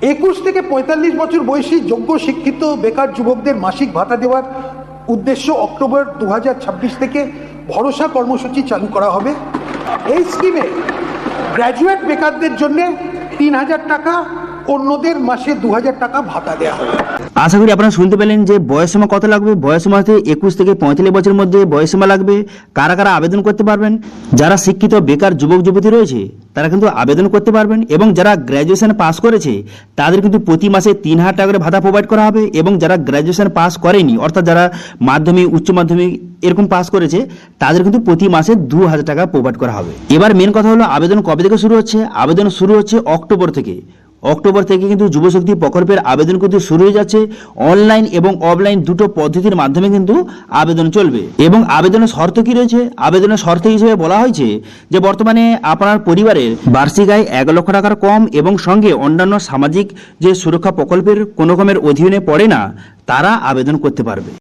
21 থেকে 45 বছর বয়সী যোগ্য শিক্ষিত বেকার যুবকদের মাসিক ভাতা দেওয়ার উদ্দেশ্য অক্টোবর 2026 থেকে ভরসা কর্মসূচি চালু করা হবে। এই স্কিমে গ্র্যাজুয়েট বেকারদের জন্য 3000 টাকা, অন্যদের মাসে 2000 টাকা ভাতা দেওয়া হবে। আশা করি আপনারা শুনতে পেলেন যে বয়সসীমা কত লাগবে। বয়সসীমাতে 21 থেকে 45 বছরের মধ্যে বয়সসীমা লাগবে। কারা কারা আবেদন করতে পারবেন? যারা শিক্ষিত বেকার যুবক যুবতী রয়েছে তারা কিন্তু আবেদন করতে পারবেন, এবং যারা গ্র্যাজুয়েশন পাস করেছে তাদের কিন্তু প্রতি মাসে 3000 টাকা করে ভাতা প্রোভাইড করা হবে, এবং যারা গ্র্যাজুয়েশন পাস করেনি অর্থাৎ যারা মাধ্যমিক উচ্চ মাধ্যমিক এরকম পাস করেছে তাদের কিন্তু প্রতি মাসে 2000 টাকা প্রোভাইড করা হবে। এবার মেন কথা হলো আবেদন কবে থেকে শুরু হচ্ছে? আবেদন শুরু হচ্ছে অক্টোবর থেকে। অক্টোবর থেকে কিন্তু যুবশক্তি প্রকল্পের আবেদন কিন্তু শুরু হয়ে যাচ্ছে। অনলাইন এবং অফলাইন দুটো পদ্ধতির মাধ্যমে কিন্তু আবেদন চলবে। এবং আবেদনের শর্ত কি রয়েছে? আবেদনের শর্ত হিসেবে বলা হয়েছে যে বর্তমানে আপনার পরিবারের বার্ষিক আয় 1 লক্ষ টাকার কম এবং সঙ্গে অন্যান্য সামাজিক যে সুরক্ষা প্রকল্পের কোনো রকমের অধীনে পড়ে না, তারা আবেদন করতে পারবে।